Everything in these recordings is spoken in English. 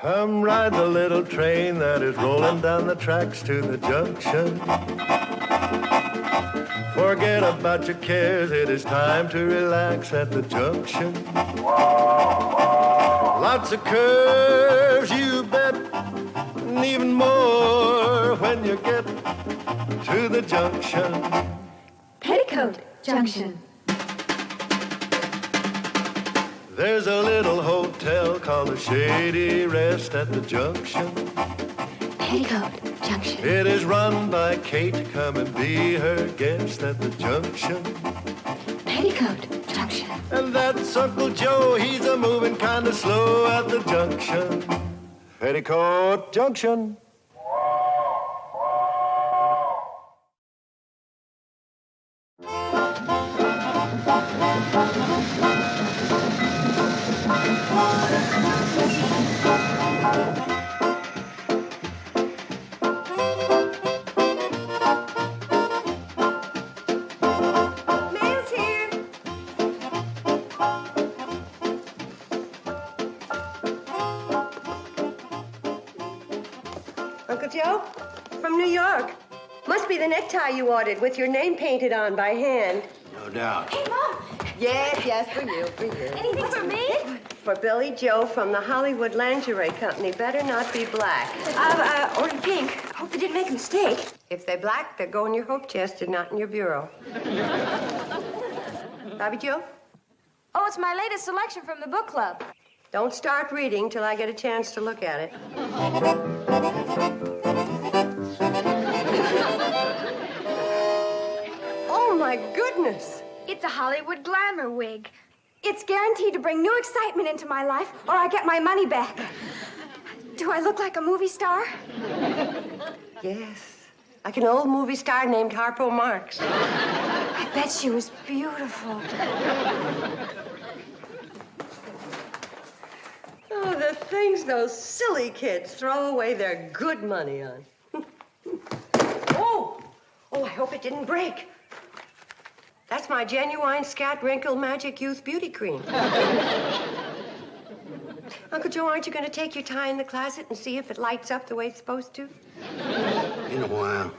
Come ride the little train that is rolling down the tracks to the junction. Forget about your cares, it is time to relax at the junction. Lots of curves, you bet, and even more when you get to the junction. Petticoat Junction. There's a little hotel called the Shady Rest at the junction. Petticoat Junction. It is run by Kate. Come and be her guest at the junction. Petticoat Junction. And that's Uncle Joe. He's a moving kind of slow at the junction. Petticoat Junction. Uncle Joe? From New York. Must be the necktie you ordered with your name painted on by hand. No doubt. Hey, Mom. Yes, for you. Anything for me? For Billy Joe from the Hollywood Lingerie Company. Better not be black. Ordered pink. Hope they didn't make a mistake. If they're black, they'll go in your hope chest and not in your bureau. Bobby Joe? Oh, it's my latest selection from the book club. Don't start reading till I get a chance to look at it. Oh, my goodness. It's a Hollywood glamour wig. It's guaranteed to bring new excitement into my life, or I get my money back. Do I look like a movie star? Yes, like an old movie star named Harpo Marx. I bet she was beautiful. Oh, the things those silly kids throw away their good money on. Oh, I hope it didn't break. That's my genuine Scat Wrinkle Magic Youth Beauty Cream. Uncle Joe, aren't you going to take your tie in the closet and see if it lights up the way it's supposed to? In a while.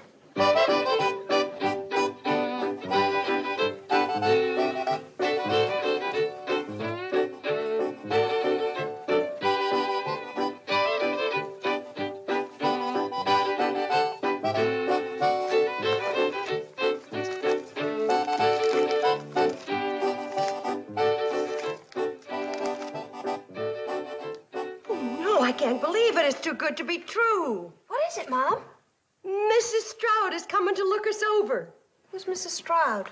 I can't believe it. It's too good to be true. What is it, Mom? Mrs. Stroud is coming to look us over. Who's Mrs. Stroud?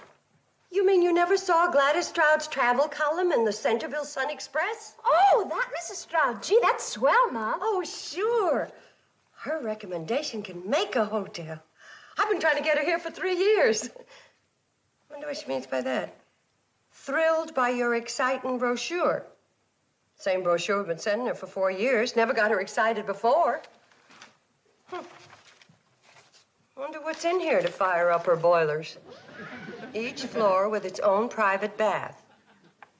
You mean you never saw Gladys Stroud's travel column in the Centerville Sun Express? Oh, that Mrs. Stroud. Gee, that's swell, Mom. Oh, sure. Her recommendation can make a hotel. I've been trying to get her here for 3 years. Wonder what she means by that. Thrilled by your exciting brochure. Same brochure we've been sending her for 4 years. Never got her excited before. Wonder what's in here to fire up her boilers. Each floor with its own private bath.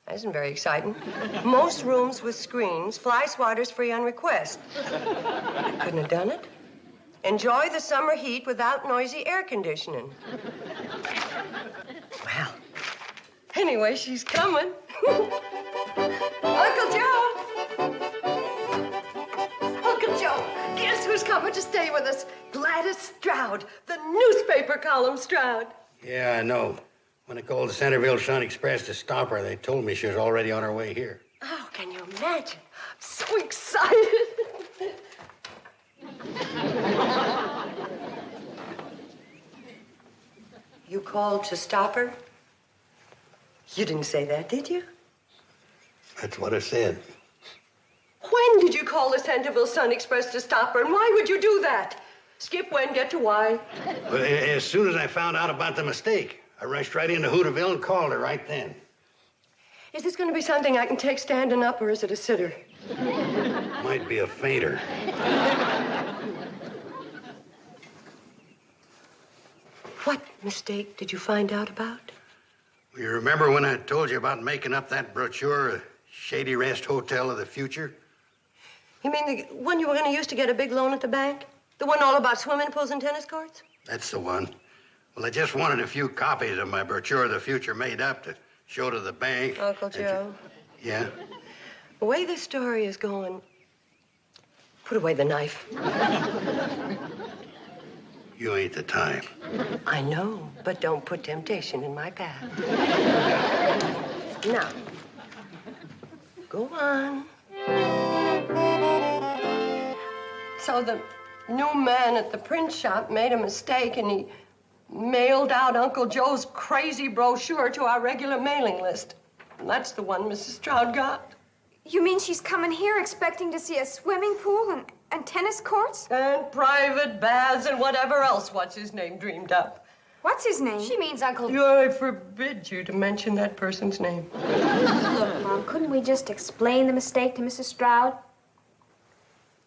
That isn't very exciting. Most rooms with screens. Fly swatters free on request. I couldn't have done it. Enjoy the summer heat without noisy air conditioning. Well, anyway, she's coming. Uncle Joe! Uncle Joe, guess who's coming to stay with us? Gladys Stroud, the newspaper column Stroud. Yeah, I know. When I called the Centerville Sun Express to stop her, they told me she was already on her way here. Oh, can you imagine? I'm so excited. You called to stop her? You didn't say that, did you? That's what I said. When did you call the Centerville Sun Express to stop her, and why would you do that? Skip when, get to why. Well, as soon as I found out about the mistake, I rushed right into Hooterville and called her right then. Is this going to be something I can take standing up, or is it a sitter? Might be a fainter. What mistake did you find out about? You remember when I told you about making up that brochure? Shady Rest Hotel of the future? You mean the one you were going to use to get a big loan at the bank? The one all about swimming pools and tennis courts? That's the one. Well, I just wanted a few copies of my brochure of the future made up to show to the bank. Uncle Joe. Yeah? The way this story is going, put away the knife. You ain't the time. I know, but don't put temptation in my path. Now, go on. So the new man at the print shop made a mistake and he mailed out Uncle Joe's crazy brochure to our regular mailing list. And that's the one Mrs. Stroud got. You mean she's coming here expecting to see a swimming pool and tennis courts? And private baths and whatever else what's-his-name dreamed up. What's his name? She means Uncle... I forbid you to mention that person's name. Look, Mom, couldn't we just explain the mistake to Mrs. Stroud?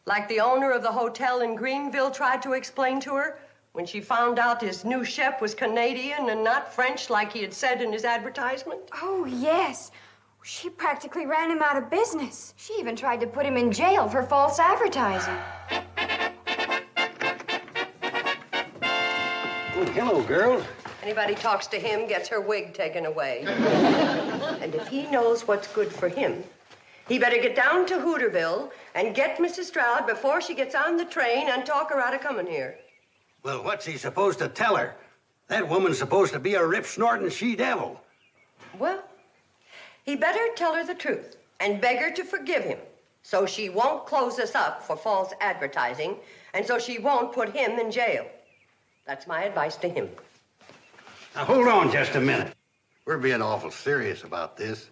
Like the owner of the hotel in Greenville tried to explain to her when she found out his new chef was Canadian and not French like he had said in his advertisement. Oh, yes. She practically ran him out of business. She even tried to put him in jail for false advertising. Oh, hello, girls. Anybody talks to him gets her wig taken away. And if he knows what's good for him, he better get down to Hooterville and get Mrs. Stroud before she gets on the train and talk her out of coming here. Well, what's he supposed to tell her? That woman's supposed to be a rip-snorting she-devil. Well, he better tell her the truth and beg her to forgive him so she won't close us up for false advertising and so she won't put him in jail. That's my advice to him. Now, hold on just a minute. We're being awful serious about this.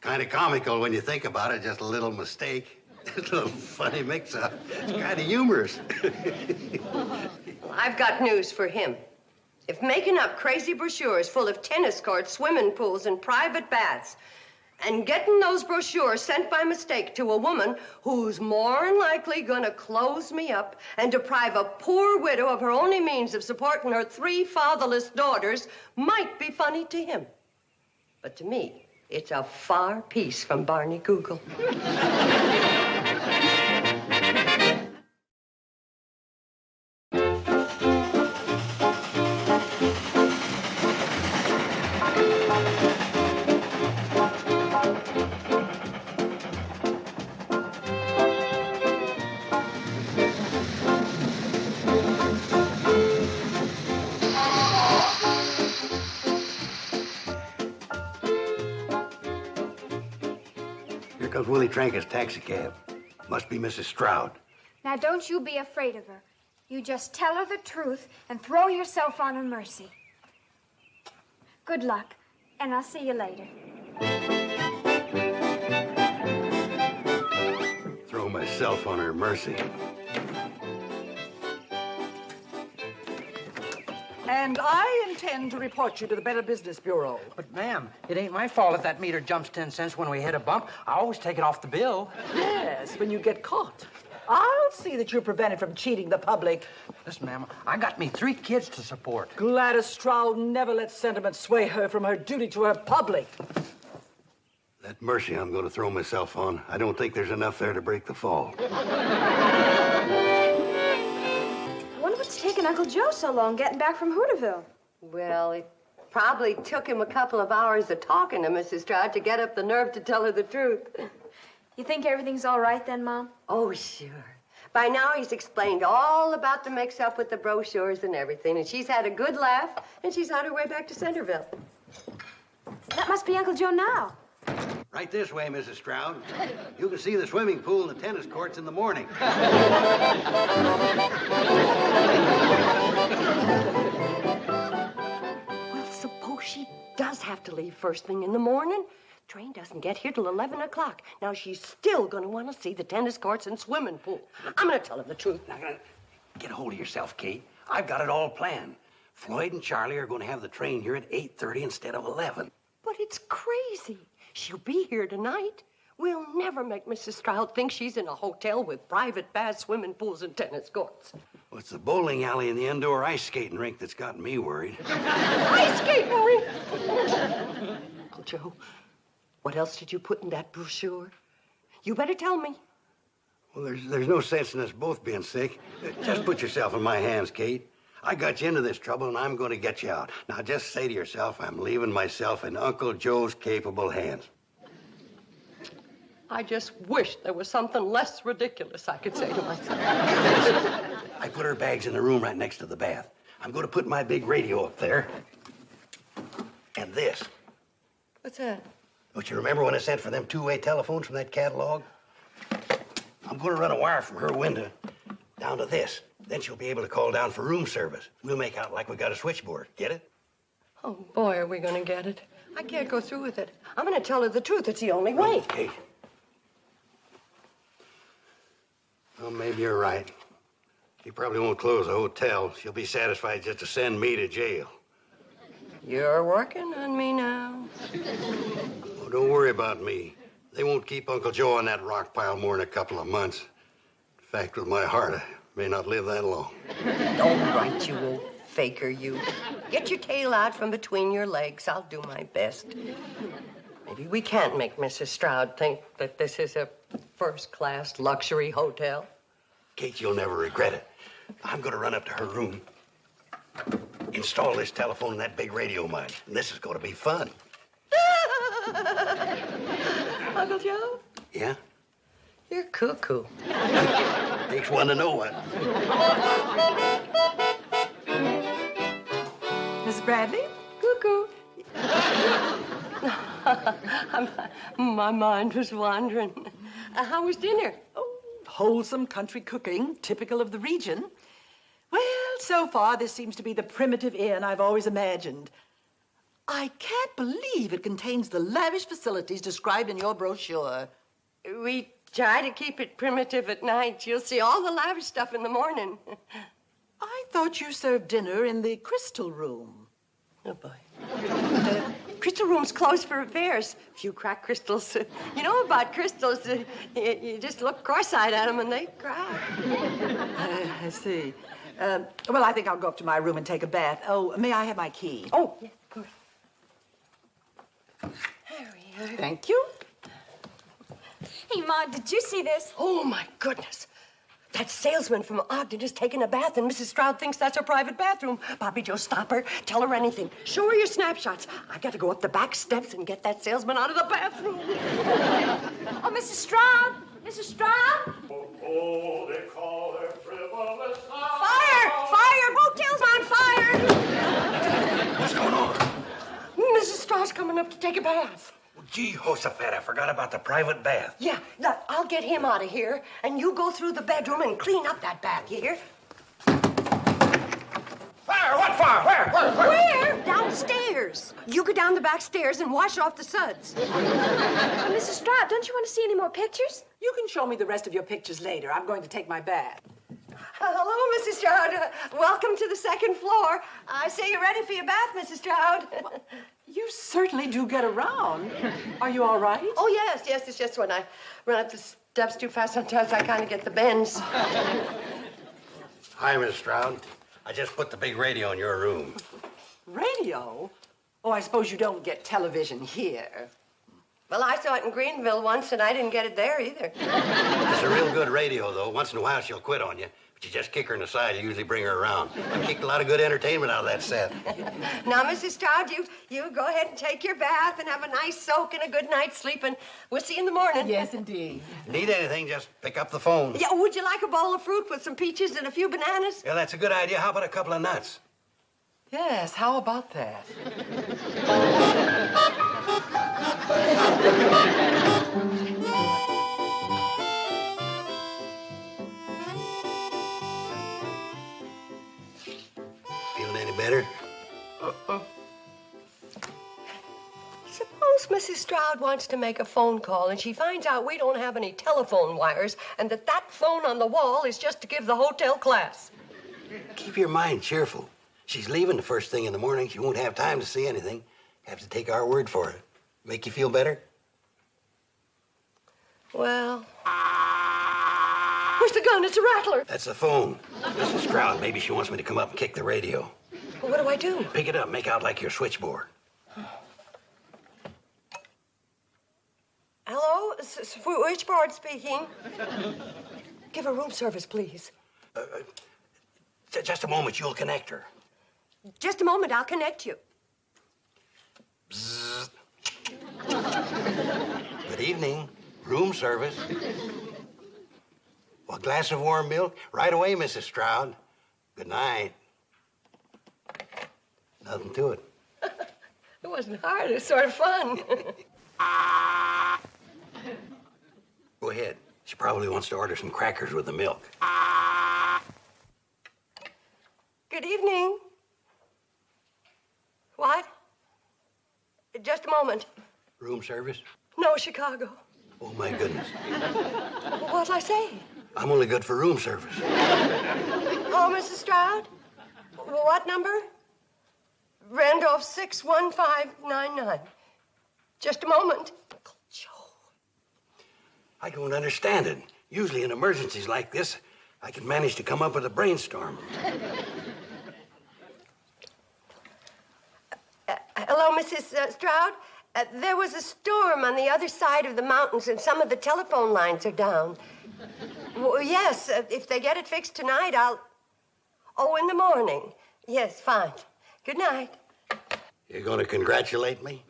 Kind of comical when you think about it, just a little mistake. A little funny mix-up. It's kind of humorous. I've got news for him. If making up crazy brochures full of tennis courts, swimming pools, and private baths, and getting those brochures sent by mistake to a woman who's more than likely gonna close me up and deprive a poor widow of her only means of supporting her 3 fatherless daughters might be funny to him. But to me, it's a far piece from Barney Google. Comes Willie Tranker's taxicab. Must be Mrs. Stroud. Now, don't you be afraid of her. You just tell her the truth and throw yourself on her mercy. Good luck, and I'll see you later. Throw myself on her mercy. And I intend to report you to the Better Business Bureau. But, ma'am, it ain't my fault if that meter jumps 10 cents when we hit a bump. I always take it off the bill. Yes, when you get caught. I'll see that you're prevented from cheating the public. Listen, ma'am, I got me 3 kids to support. Gladys Stroud never let sentiment sway her from her duty to her public. That mercy I'm going to throw myself on, I don't think there's enough there to break the fall. What's taking Uncle Joe so long getting back from Hooterville? Well, it probably took him a couple of hours of talking to Mrs. Stroud to get up the nerve to tell her the truth. You think everything's all right then, Mom? Oh, sure. By now, he's explained all about the mix-up with the brochures and everything, and she's had a good laugh, and she's on her way back to Centerville. That must be Uncle Joe now. Right this way, Mrs. Stroud. You can see the swimming pool and the tennis courts in the morning. Well, suppose she does have to leave first thing in the morning. Train doesn't get here till 11 o'clock. Now, she's still going to want to see the tennis courts and swimming pool. I'm going to tell her the truth. Now, get a hold of yourself, Kate. I've got it all planned. Floyd and Charlie are going to have the train here at 8:30 instead of 11. But it's crazy. She'll be here tonight. We'll never make Mrs. Stroud think she's in a hotel with private baths, swimming pools, and tennis courts. Well, it's the bowling alley and the indoor ice skating rink that's got me worried. Ice skating rink? Uncle Joe, What else did you put in that brochure? You better tell me. Well, there's no sense in us both being sick. Just put yourself in my hands, Kate. I got you into this trouble, and I'm going to get you out. Now, just say to yourself, I'm leaving myself in Uncle Joe's capable hands. I just wish there was something less ridiculous I could say to myself. I put her bags in the room right next to the bath. I'm going to put my big radio up there. And this. What's that? Don't you remember when I sent for them two-way telephones from that catalog? I'm going to run a wire from her window down to this. Then she'll be able to call down for room service. We'll make out like we got a switchboard. Get it? Oh, boy, are we going to get it. I can't go through with it. I'm going to tell her the truth. It's the only way. Kate. Well, maybe you're right. She probably won't close the hotel. She'll be satisfied just to send me to jail. You're working on me now. Oh, don't worry about me. They won't keep Uncle Joe on that rock pile more than a couple of months. In fact, with my heart, I may not live that long. All right, you old faker, you. Get your tail out from between your legs. I'll do my best. Maybe we can't make Mrs. Stroud think that this is a first-class luxury hotel. Kate, you'll never regret it. I'm going to run up to her room, install this telephone and that big radio of mine, and this is going to be fun. Uncle Joe? Yeah? You're cuckoo. Takes one to know one. Miss Bradley? Cuckoo. My mind was wandering. How was dinner? Oh, wholesome country cooking, typical of the region. Well, so far, this seems to be the primitive inn I've always imagined. I can't believe it contains the lavish facilities described in your brochure. We try to keep it primitive at night. You'll see all the lavish stuff in the morning. I thought you served dinner in the crystal room. Oh, boy. Crystal room's closed for repairs. A few cracked crystals. You know about crystals, you just look cross-eyed at them and they crack. I see. Well, I think I'll go up to my room and take a bath. Oh, may I have my key? Oh, yes, of course. Harry. Thank you. Hey, Ma, did you see this? Oh, my goodness. That salesman from Ogden is taking a bath, and Mrs. Stroud thinks that's her private bathroom. Bobby Joe, stop her. Tell her anything. Show her your snapshots. I got to go up the back steps and get that salesman out of the bathroom. Oh, Mrs. Stroud! Mrs. Stroud! Oh, they call her frivolous. Fire! Fire! Motel's on fire! What's going on? Mrs. Stroud's coming up to take a bath. Well, gee, Josephat, I forgot about the private bath. Yeah, look, I'll get him out of here, and you go through the bedroom and clean up that bath, you hear? Fire! What fire? Where? Where? Downstairs. You go down the back stairs and wash off the suds. Mrs. Stroud, don't you want to see any more pictures? You can show me the rest of your pictures later. I'm going to take my bath. Hello, Mrs. Stroud. Welcome to the second floor. I see you're ready for your bath, Mrs. Stroud. You certainly do get around. Are you all right? Oh, yes. It's just when I run up the steps too fast, sometimes I kind of get the bends. Hi, Miss Stroud. I just put the big radio in your room. Radio? Oh, I suppose you don't get television here. Well, I saw it in Greenville once, and I didn't get it there either. It's a real good radio, though. Once in a while, she'll quit on you. But you just kick her in the side. You usually bring her around. I kicked a lot of good entertainment out of that set. Now, Mrs. Stroud, you go ahead and take your bath and have a nice soak and a good night's sleep, and we'll see you in the morning. Yes, indeed. Need anything, just pick up the phone. Yeah, would you like a bowl of fruit with some peaches and a few bananas? Yeah, that's a good idea. How about a couple of nuts? Yes, how about that? Feeling any better? Suppose Mrs. Stroud wants to make a phone call and she finds out we don't have any telephone wires and that phone on the wall is just to give the hotel class. Keep your mind cheerful. She's leaving the first thing in the morning. She won't have time to see anything. Have to take our word for it. Make you feel better? Well, where's the gun? It's a rattler. That's the phone. Mrs. Stroud, maybe she wants me to come up and kick the radio. Well, what do I do? Pick it up. Make out like your switchboard. Switchboard speaking. Give her room service, please. Just a moment, you'll connect her. Just a moment, I'll connect you. Bzzz. Good evening. Room service. Well, a glass of warm milk? Right away, Mrs. Stroud. Good night. Nothing to it. It wasn't hard. It was sort of fun. Go ahead. She probably wants to order some crackers with the milk. Good evening. What? Just a moment. Room service? No, Chicago. Oh, my goodness. What'll I say? I'm only good for room service. Oh, Mrs. Stroud? What number? Randolph 61599. Just a moment. Uncle Joe. I don't understand it. Usually in emergencies like this, I can manage to come up with a brainstorm. Hello, Mrs. Stroud. There was a storm on the other side of the mountains, and some of the telephone lines are down. Well, yes, if they get it fixed tonight, I'll... Oh, in the morning. Yes, fine. Good night. You're going to congratulate me?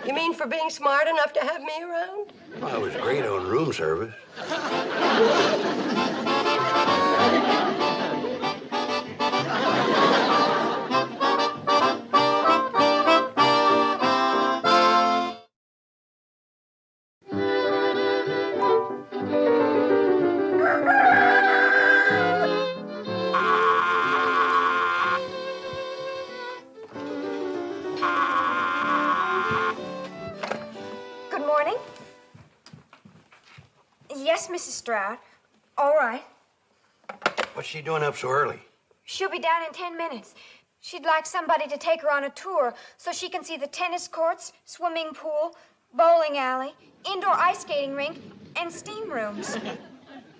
You mean for being smart enough to have me around? Well, I was great on room service. Yes, Mrs. Stroud. All right. What's she doing up so early? She'll be down in 10 minutes. She'd like somebody to take her on a tour so she can see the tennis courts, swimming pool, bowling alley, indoor ice skating rink, and steam rooms.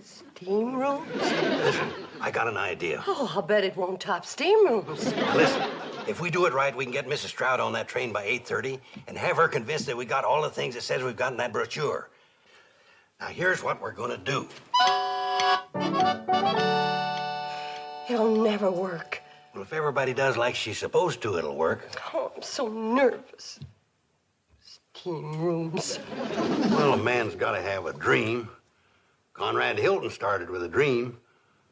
Steam rooms? Listen, I got an idea. Oh, I'll bet it won't top steam rooms. Listen, if we do it right, we can get Mrs. Stroud on that train by 8:30 and have her convinced that we got all the things it says we've got in that brochure. Now, here's what we're going to do. It'll never work. Well, if everybody does like she's supposed to, it'll work. Oh, I'm so nervous. Steam rooms. Well, a man's got to have a dream. Conrad Hilton started with a dream.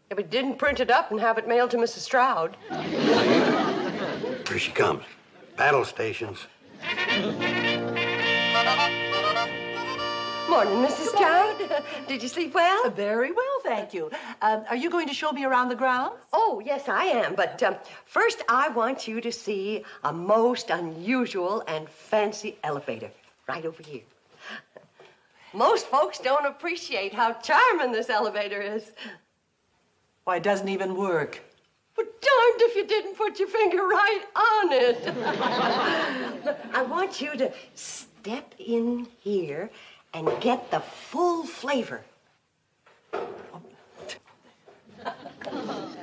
Yeah, but didn't print it up and have it mailed to Mrs. Stroud. Here she comes. Battle stations. Morning, Mrs. Stroud. Did you sleep well? Very well, thank you. Are you going to show me around the grounds? Oh, yes, I am. But first, I want you to see a most unusual and fancy elevator right over here. Most folks don't appreciate how charming this elevator is. Why, it doesn't even work. Well, darned if you didn't put your finger right on it. I want you to step in here and get the full flavor.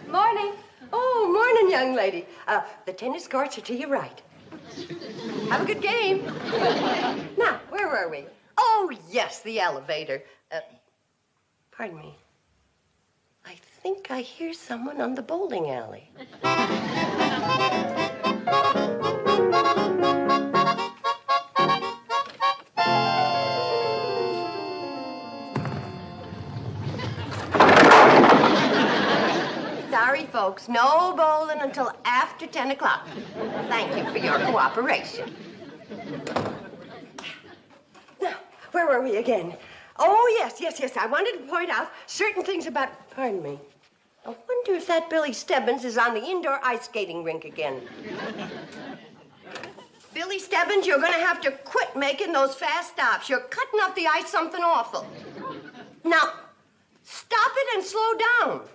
Morning. Oh, morning, young lady. The tennis courts are to your right. Have a good game. Now, where were we? Oh, yes, the elevator. Pardon me. I think I hear someone on the bowling alley. Sorry, folks, no bowling until after 10 o'clock. Thank you for your cooperation. Now, where were we again? Oh, yes. I wanted to point out certain things about... Pardon me. I wonder if that Billy Stebbins is on the indoor ice skating rink again. Billy Stebbins, you're going to have to quit making those fast stops. You're cutting up the ice something awful. Now, stop it and slow down.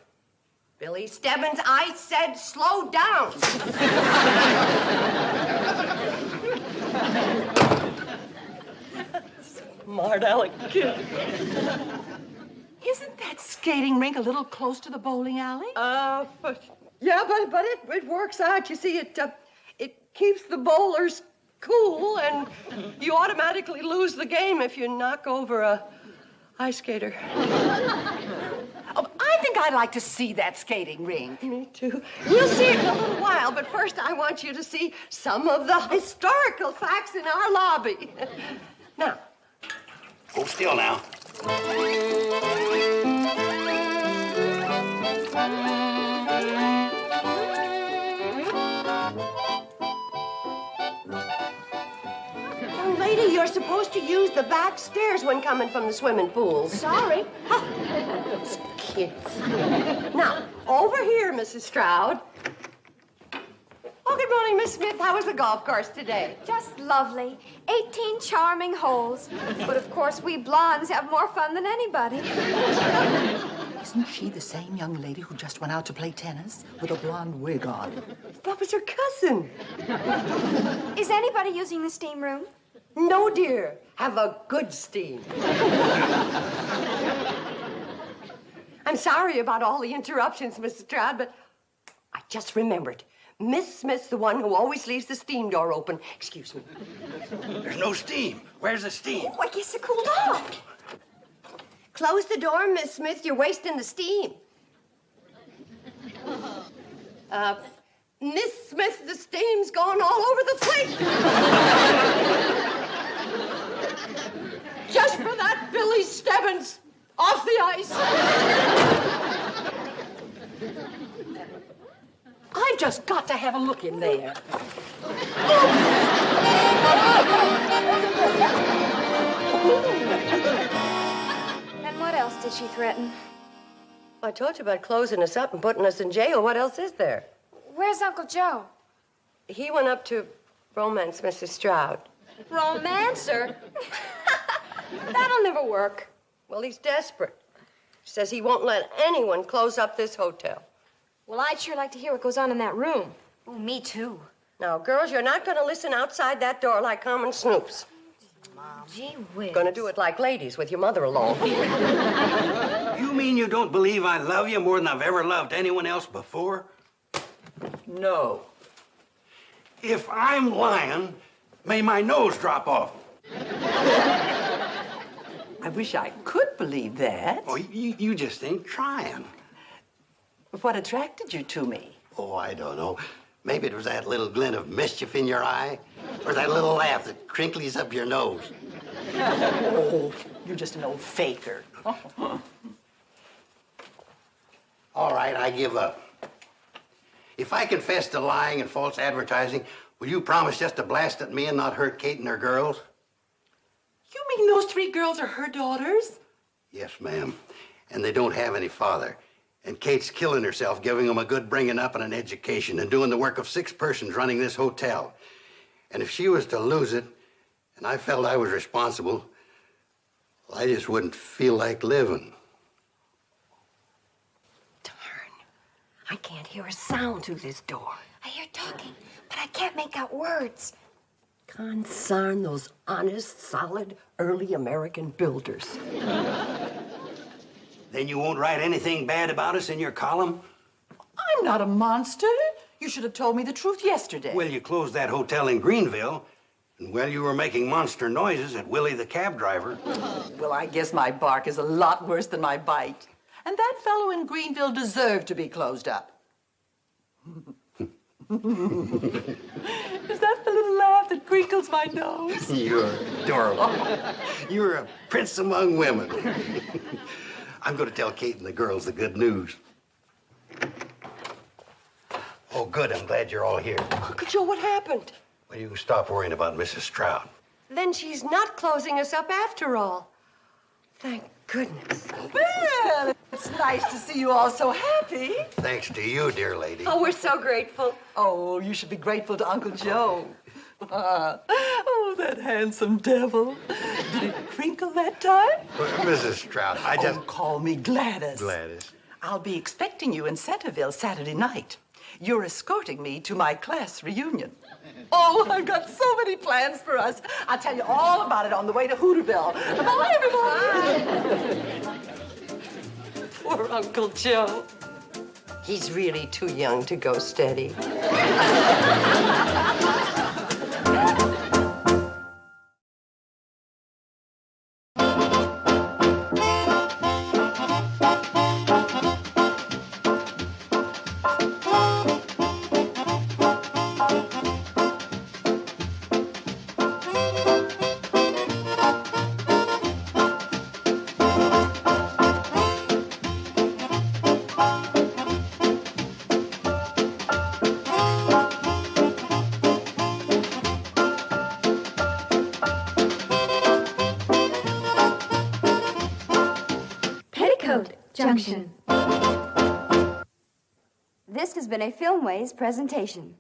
Billy Stebbins, I said slow down. Smart aleck kid. Isn't that skating rink a little close to the bowling alley? But it works out. You see, it keeps the bowlers cool, and you automatically lose the game if you knock over a ice skater. Oh, I think I'd like to see that skating rink. Me too. We'll see it in a little while, but first I want you to see some of the historical facts in our lobby. Now. Hold still now. Young lady, you're supposed to use the back stairs when coming from the swimming pool. Sorry. Kids. Now, over here, Mrs. Stroud. Oh, good morning, Miss Smith. How was the golf course today? Just lovely. 18 charming holes. But of course, we blondes have more fun than anybody. Isn't she the same young lady who just went out to play tennis with a blonde wig on? That was her cousin. Is anybody using the steam room? No, dear. Have a good steam. I'm sorry about all the interruptions, Mrs. Stroud, but I just remembered. Miss Smith's the one who always leaves the steam door open. Excuse me. There's no steam. Where's the steam? Oh, I guess it cooled off. Close the door, Miss Smith. You're wasting the steam. Miss Smith, the steam's gone all over the place. Just for that Billy Stebbins off the ice. I've just got to have a look in there. And what else did she threaten? I told you about closing us up and putting us in jail. What else is there? Where's Uncle Joe? He went up to romance Mrs. Stroud. Romancer? That'll never work. Well, he's desperate. Says he won't let anyone close up this hotel. Well, I'd sure like to hear what goes on in that room. Oh, me too. Now, girls, you're not going to listen outside that door like common snoops. Gee whiz. Going to do it like ladies with your mother along. You mean you don't believe I love you more than I've ever loved anyone else before? No. If I'm lying, may my nose drop off. I wish I could believe that. Oh, you just ain't trying. What attracted you to me? Oh, I don't know. Maybe it was that little glint of mischief in your eye, or that little laugh that crinkles up your nose. Oh, you're just an old faker. All right, I give up. If I confess to lying and false advertising, will you promise just to blast at me and not hurt Kate and her girls? You mean those 3 girls are her daughters? Yes, ma'am. And they don't have any father. And Kate's killing herself, giving them a good bringing up and an education, and doing the work of 6 persons running this hotel. And if she was to lose it, and I felt I was responsible, well, I just wouldn't feel like living. Darn. I can't hear a sound through this door. I hear talking, but I can't make out words. Concern those honest, solid, early American builders. Then you won't write anything bad about us in your column? I'm not a monster. You should have told me the truth yesterday. Well, you closed that hotel in Greenville, and well, you were making monster noises at Willie the cab driver. Well, I guess my bark is a lot worse than my bite. And that fellow in Greenville deserved to be closed up. Is that the little laugh that crinkles my nose? You're adorable. You're a prince among women. I'm going to tell Kate and the girls the good news. Oh, good. I'm glad you're all here. Uncle Joe, what happened? Well, you can stop worrying about Mrs. Stroud. Then she's not closing us up after all. Thank goodness. Well, it's nice to see you all so happy. Thanks to you, dear lady. Oh, we're so grateful. Oh, you should be grateful to Uncle Joe. Oh, that handsome devil. Did it crinkle that time? Well, Mrs. Stroud, I just... Oh, call me Gladys. Gladys. I'll be expecting you in Centerville Saturday night. You're escorting me to my class reunion. Oh, I've got so many plans for us. I'll tell you all about it on the way to Hooterville. Bye, everybody. Poor Uncle Joe. He's really too young to go steady. Junction. This has been a Filmways presentation.